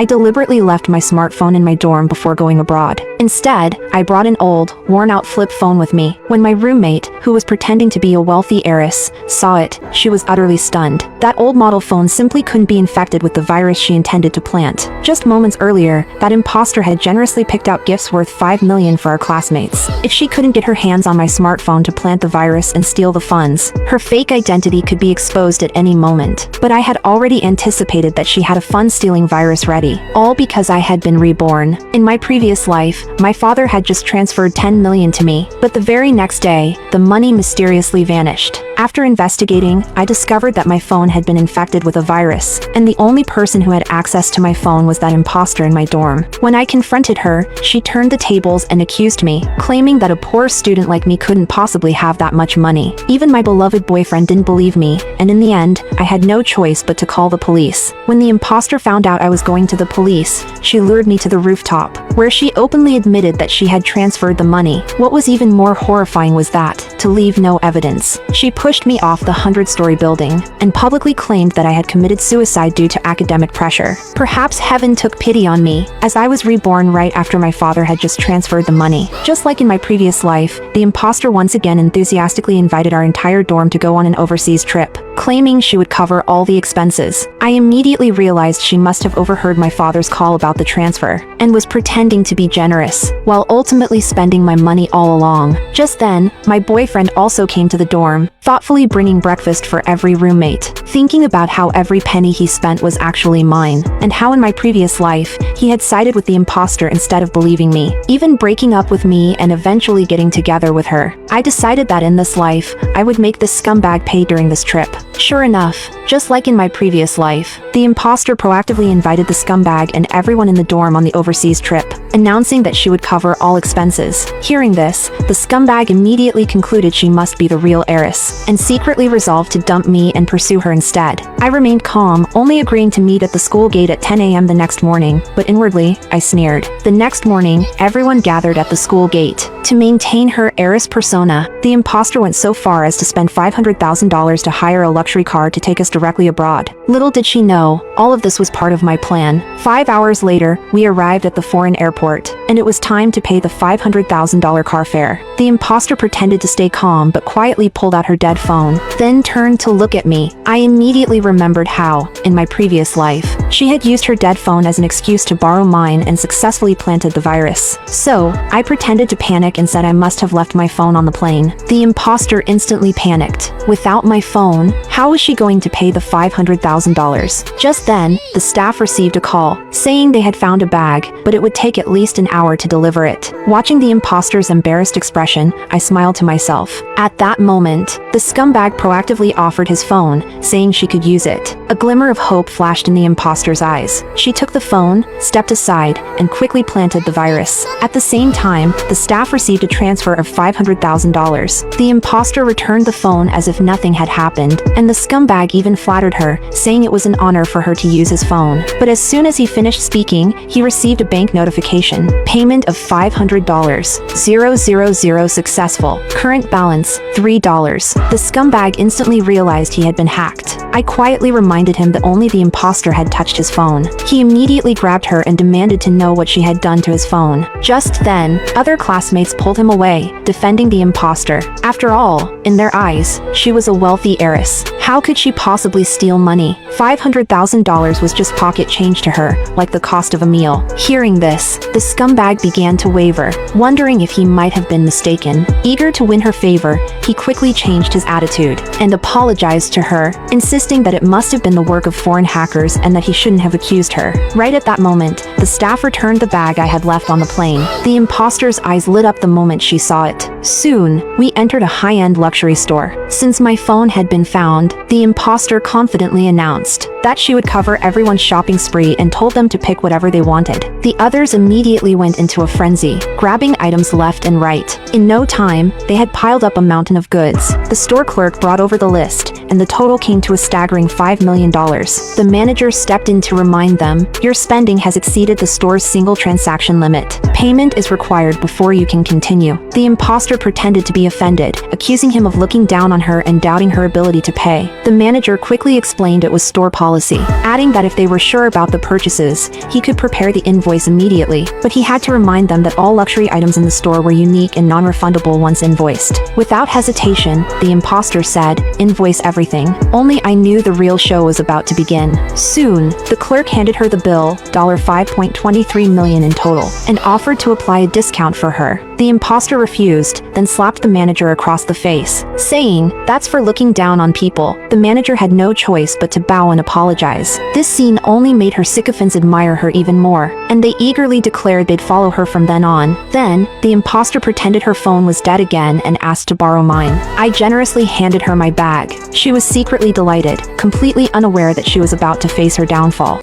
I deliberately left my smartphone in my dorm before going abroad. Instead, I brought an old, worn-out flip phone with me. When my roommate, who was pretending to be a wealthy heiress, saw it, she was utterly stunned. That old model phone simply couldn't be infected with the virus she intended to plant. Just moments earlier, that imposter had generously picked out gifts worth $5 million for our classmates. If she couldn't get her hands on my smartphone to plant the virus and steal the funds, her fake identity could be exposed at any moment. But I had already anticipated that she had a fund-stealing virus ready, all because I had been reborn. In my previous life, my father had just transferred $10 million to me, but the very next day, the money mysteriously vanished. After investigating, I discovered that my phone had been infected with a virus, and the only person who had access to my phone was that imposter in my dorm. When I confronted her, she turned the tables and accused me, claiming that a poor student like me couldn't possibly have that much money. Even my beloved boyfriend didn't believe me, and in the end, I had no choice but to call the police. When the imposter found out I was going to the police, she lured me to the rooftop, where she openly admitted that she had transferred the money. What was even more horrifying was that, to leave no evidence, she pushed me off the 100-story building, and publicly claimed that I had committed suicide due to academic pressure. Perhaps heaven took pity on me, as I was reborn right after my father had just transferred the money. Just like in my previous life, the imposter once again enthusiastically invited our entire dorm to go on an overseas trip, claiming she would cover all the expenses. I immediately realized she must have overheard my father's call about the transfer, and was pretending to be generous, while ultimately spending my money all along. Just then, my boyfriend also came to the dorm, thoughtfully bringing breakfast for every roommate, thinking about how every penny he spent was actually mine, and how in my previous life, he had sided with the imposter instead of believing me, even breaking up with me and eventually getting together with her. I decided that in this life, I would make this scumbag pay during this trip. Sure enough, just like in my previous life, the imposter proactively invited the scumbag and everyone in the dorm on the overseas trip, announcing that she would cover all expenses. Hearing this, the scumbag immediately concluded she must be the real heiress, and secretly resolved to dump me and pursue her instead. I remained calm, only agreeing to meet at the school gate at 10 a.m. the next morning, but inwardly, I sneered. The next morning, everyone gathered at the school gate. To maintain her heiress persona, the imposter went so far as to spend $500,000 to hire a luxury car to take us directly abroad. Little did she know, all of this was part of my plan. 5 hours later, we arrived at the foreign airport, and it was time to pay the $500,000 car fare. The imposter pretended to stay calm but quietly pulled out her dead phone, then turned to look at me. I immediately remembered how, in my previous life, she had used her dead phone as an excuse to borrow mine and successfully planted the virus. So, I pretended to panic and said I must have left my phone on the plane. The imposter instantly panicked. Without my phone, how was she going to pay the $500,000? Just then, the staff received a call, saying they had found a bag, but it would take at least an hour to deliver it. Watching the imposter's embarrassed expression, I smiled to myself. At that moment, the scumbag proactively offered his phone, saying she could use it. A glimmer of hope flashed in the imposter's eyes. She took the phone, stepped aside, and quickly planted the virus. At the same time, the staff received a transfer of $500,000. The imposter returned the phone as if nothing had happened, and the scumbag even flattered her, saying it was an honor for her to use his phone. But as soon as he finished speaking, he received a bank notification. Payment of $500. 000 successful. Current balance, $3. The scumbag instantly realized he had been hacked. I quietly reminded him that only the imposter had touched his phone. He immediately grabbed her and demanded to know what she had done to his phone. Just then, other classmates pulled him away, defending the imposter. After all, in their eyes, she was a wealthy heiress. How could she possibly steal money? $500,000 was just pocket change to her, like the cost of a meal. Hearing this, the scumbag began to waver, wondering if he might have been mistaken. Eager to win her favor, he quickly changed his attitude and apologized to her, insisting that it must have been the work of foreign hackers and that he shouldn't have accused her. Right at that moment, the staff returned the bag I had left on the plane. The imposter's eyes lit up the moment she saw it. Soon, we entered a high-end luxury store. Since my phone had been found, the imposter confidently announced that she would cover everyone's shopping spree and told them to pick whatever they wanted. The others immediately went into a frenzy, grabbing items left and right. In no time, they had piled up a mountain of goods. The store clerk brought over the list, and the total came to a staggering $5 million. The manager stepped in to remind them, "Your spending has exceeded the store's single transaction limit. Payment is required before you can continue." The imposter pretended to be offended, accusing him of looking down on her and doubting her ability to pay. The manager quickly explained it was store policy, adding that if they were sure about the purchases, he could prepare the invoice immediately, but he had to remind them that all luxury items in the store were unique and non-refundable once invoiced. Without hesitation, the imposter said, "Invoice everything." Only I knew the real show was about to begin. Soon, the clerk handed her the bill, $5.23 million in total, and offered to apply a discount for her. The imposter refused, then slapped the manager across the face, saying, "That's for looking down on people." The manager had no choice but to bow and apologize. This scene only made her sycophants admire her even more, and they eagerly declared they'd follow her from then on. Then, the imposter pretended her phone was dead again and asked to borrow mine. I generously handed her my bag. She was secretly delighted, completely unaware that she was about to face her downfall.